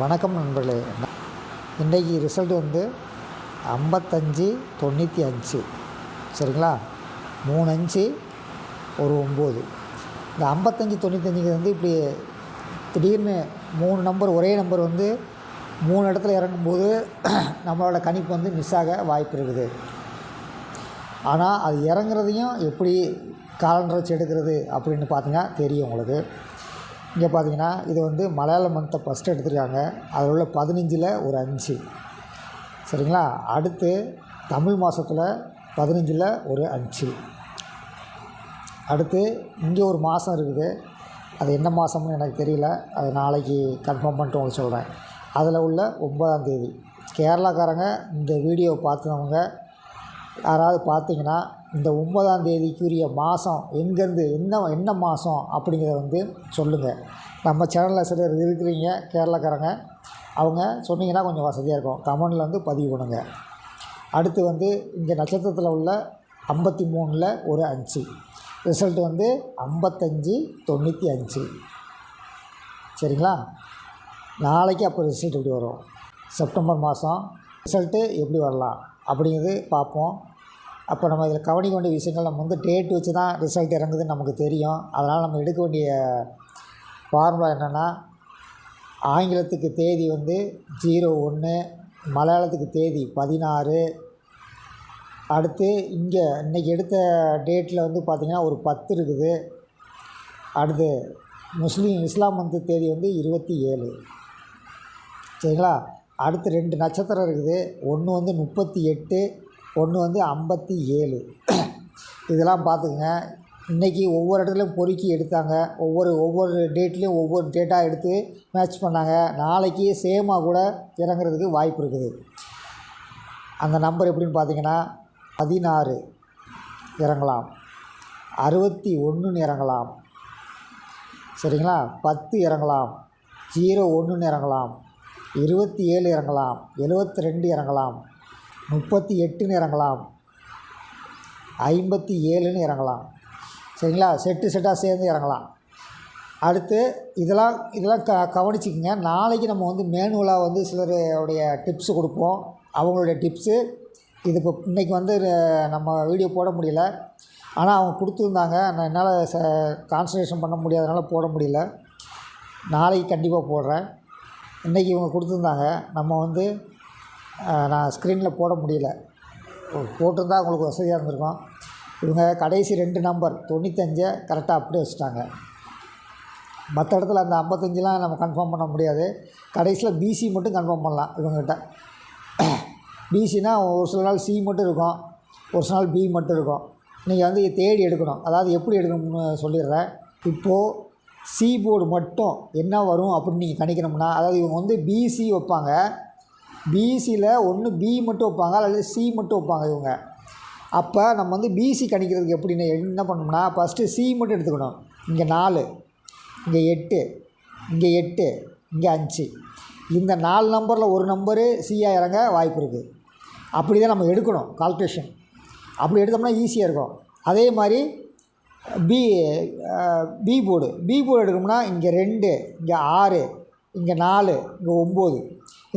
வணக்கம் நண்பர்களே. இன்றைக்கி ரிசல்ட் வந்து 55-95 சரிங்களா. 3 5 ஒரு 9. இந்த 55-95 வந்து இப்படி திடீர்னு 3 நம்பர் ஒரே நம்பர் வந்து 3 இடத்துல இறங்கும்போது நம்மளோட கணிப்பு வந்து மிஸ் ஆக வாய்ப்பு இருக்குது. ஆனால் அது இறங்குறதையும் எப்படி காலண்டர் வச்சு எடுக்கிறது அப்படின்னு பார்த்தீங்கன்னா தெரியும் உங்களுக்கு. இங்கே பார்த்தீங்கன்னா இது வந்து மலையாள மந்த்தை ஃபஸ்ட்டு எடுத்துருக்காங்க. அதில் உள்ள 15ல் ஒரு 5 சரிங்களா. அடுத்து தமிழ் மாதத்தில் 15ல் ஒரு 5. அடுத்து இங்கே ஒரு மாதம் இருக்குது. அது என்ன மாதம்னு எனக்கு தெரியல. அது நாளைக்கு கன்ஃபார்ம் பண்ணிட்டு உங்களுக்கு சொல்கிறேன். அதில் உள்ள 9ஆம் தேதி. கேரளாக்காரங்க இந்த வீடியோவை பார்த்தவங்க யாராவது பார்த்தீங்கன்னா இந்த 9ஆம் தேதிக்குரிய மாதம் எங்கேருந்து என்ன மாதம் அப்படிங்கிறத வந்து சொல்லுங்கள். நம்ம சேனலில் சிலர் இருக்கிறீங்க கேரளாக்காரங்க, அவங்க சொன்னீங்கன்னா கொஞ்சம் வசதியாக இருக்கும். கமெண்டில் வந்து பதிவு பண்ணுங்க. அடுத்து வந்து இங்கே நட்சத்திரத்தில் உள்ள 53ல் ஒரு 5. ரிசல்ட் வந்து 55-95 சரிங்களா. நாளைக்கு அப்போ ரிசல்ட் எப்படி வரும், செப்டம்பர் மாதம் ரிசல்ட்டு எப்படி வரலாம் அப்படிங்கிறது பார்ப்போம். அப்போ நம்ம இதில் கவனிக்க வேண்டிய விஷயங்கள், நம்ம வந்து டேட் வச்சு தான் ரிசல்ட் இறங்குதுன்னு நமக்கு தெரியும். அதனால் நம்ம எடுக்க வேண்டிய ஃபார்முலா என்னென்னா, ஆங்கிலத்துக்கு தேதி வந்து 01, மலையாளத்துக்கு தேதி 16. அடுத்து இங்கே இன்றைக்கி எடுத்த டேட்டில் வந்து பார்த்திங்கன்னா ஒரு 10 இருக்குது. அடுத்து இஸ்லாம் மந்த்து தேதி வந்து 27 சரிங்களா. அடுத்து 2 நட்சத்திரம் இருக்குது. ஒன்று வந்து 38, ஒன்று வந்து 57. இதெல்லாம் பார்த்துக்குங்க. இன்றைக்கி ஒவ்வொரு இடத்துலையும் பொறுக்கி எடுத்தாங்க. ஒவ்வொரு டேட்லேயும் ஒவ்வொரு டேட்டாக எடுத்து மேட்ச் பண்ணாங்க. நாளைக்கு சேமாக கூட இறங்குறதுக்கு வாய்ப்பு இருக்குது. அந்த நம்பர் எப்படின்னு பார்த்தீங்கன்னா 16 இறங்கலாம், 61 இறங்கலாம் சரிங்களா, 10 இறங்கலாம், 01 இறங்கலாம், 27 இறங்கலாம், 72 இறங்கலாம், 38 இறங்கலாம், 57 இறங்கலாம் சரிங்களா. செட்டாக சேர்ந்து இறங்கலாம். அடுத்து இதெல்லாம் கவனிச்சிக்கங்க. நாளைக்கு நம்ம வந்து மேனுவலாக வந்து சிலருடைய டிப்ஸு கொடுப்போம். அவங்களுடைய டிப்ஸு இது இப்போ இன்றைக்கி வந்து நம்ம வீடியோ போட முடியல. ஆனால் அவங்க கொடுத்துருந்தாங்க. நான் என்னால் கான்சன்ட்ரேஷன் பண்ண முடியாதனால போட முடியல. நாளைக்கு கண்டிப்பாக போடுறேன். இன்றைக்கி இவங்க கொடுத்துருந்தாங்க. நம்ம வந்து நான் ஸ்க்ரீனில் போட முடியல. போட்டிருந்தா உங்களுக்கு வசதியாக இருந்திருக்கும். இவங்க கடைசி 2 நம்பர் 95 கரெக்டாக அப்படியே வச்சுட்டாங்க. மற்ற இடத்துல அந்த 55லாம் நம்ம கன்ஃபார்ம் பண்ண முடியாது. கடைசியில் பிசி மட்டும் கன்ஃபார்ம் பண்ணலாம் இவங்ககிட்ட. பிசினா ஒரு சில நாள் சி மட்டும் இருக்கும், ஒரு சில நாள் பி மட்டும் இருக்கும். நீங்கள் வந்து தேடி எடுக்கணும். அதாவது எப்படி எடுக்கணும்னு சொல்லிடுறேன். இப்போது சி போர்டு மட்டும் என்ன வரும் அப்படின்னு நீங்கள் கணிக்கணும்னா, அதாவது இவங்க வந்து பிசி வைப்பாங்க. பிசியில் ஒன்று பி மட்டும் வைப்பாங்க, அல்லது சி மட்டும் வைப்பாங்க இவங்க. அப்போ நம்ம வந்து பிசி கணிக்கிறதுக்கு எப்படின்னு என்ன பண்ணோம்னா, ஃபஸ்ட்டு சி மட்டும் எடுத்துக்கணும். இங்கே 4, இங்கே 8, இங்கே 8, இங்கே 5. இந்த 4 நம்பரில் ஒரு நம்பரு சியாக இறங்க வாய்ப்பு இருக்குது. அப்படி தான் நம்ம எடுக்கணும் கால்குலேஷன். அப்படி எடுத்தோம்னா ஈஸியாக இருக்கும். அதே மாதிரி பி போர்டு எடுக்கணும்னா இங்கே 2, இங்கே 6, இங்கே 4, இங்கே 9.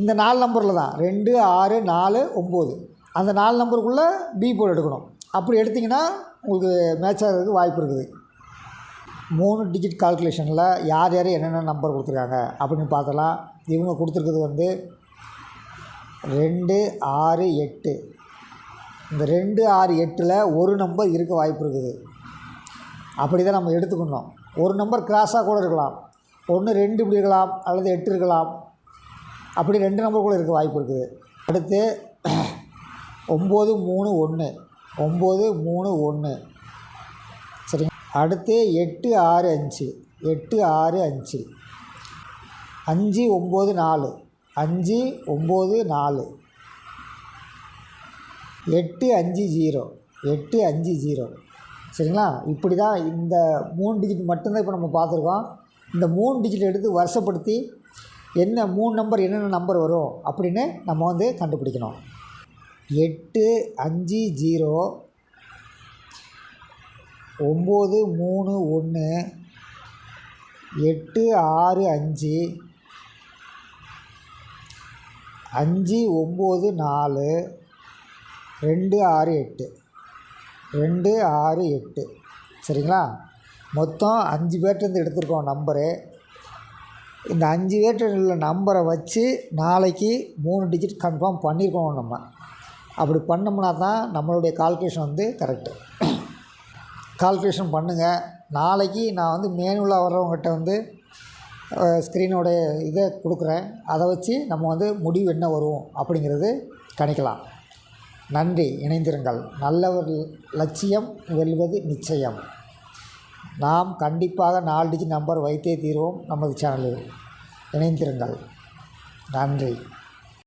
இந்த 4 நம்பரில் தான் 2 6 4 9. அந்த 4 நம்பருக்குள்ளே பி போர்டு எடுக்கணும். அப்படி எடுத்திங்கன்னா உங்களுக்கு மேட்ச் ஆகிறதுக்கு வாய்ப்பு இருக்குது. 3 டிஜிட் கால்குலேஷனில் யார் என்னென்ன நம்பர் கொடுத்துருக்காங்க அப்படின்னு பார்த்தலாம். இவங்க கொடுத்துருக்குறது வந்து 2 6 8. இந்த 2 6 8ல் ஒரு நம்பர் இருக்க வாய்ப்பு இருக்குது. அப்படி தான் நம்ம எடுத்துக்கணும். ஒரு நம்பர் கிராஸாக கூட இருக்கலாம். 1 2 இப்படி இருக்கலாம், அல்லது 8 இருக்கலாம். அப்படி 2 நம்பர் கூட இருக்க வாய்ப்பு இருக்குது. அடுத்து 9 3 1, 9 3 1 சரிங்க. அடுத்து 8 6 5, 8 6 5, 5 9 4, 5 9 4, 8 5 0, 8 5 0 சரிங்களா. இப்படி தான் இந்த 3 டிஜிட் மட்டும்தான் இப்போ நம்ம பார்த்துருக்கோம். இந்த 3 டிஜிட் எடுத்து வருஷப்படுத்தி என்ன 3 நம்பர் என்னென்ன நம்பர் வரும் அப்படின்னு நம்ம வந்து கண்டுபிடிக்கணும். 8 5 0, 9 3 1, 8 6 5, 5 9 4 2 6 8 2 6 8 சரிங்களா? மொத்தம் 5 பேர்ட்டேருந்து எடுத்திருக்கோம் நம்பரு. இந்த 5 பேர்ட்ட உள்ள நம்பரை வச்சு நாளைக்கு 3 டிஜிட் கன்ஃபார்ம் பண்ணியிருக்கோம் நம்ம. அப்படி பண்ணோம்னா தான் நம்மளுடைய கால்குலேஷன் வந்து கரெக்டு. கால்குலேஷன் பண்ணுங்கள். நாளைக்கு நான் வந்து மேனுவலாக வர்றவங்ககிட்ட வந்து ஸ்க்ரீனோடைய இதை கொடுக்குறேன். அதை வச்சு நம்ம வந்து முடிவு என்ன வரும் அப்படிங்கிறது கணிக்கலாம். நன்றி. இணைந்திருங்கள். நல்ல ஒரு லட்சியம் வெல்வது நிச்சயம். நாம் கண்டிப்பாக 4 டிஜிட் நம்பர் வைத்தே தீர்வோம். நமது சேனலில் இணைந்திருங்கள். நன்றி.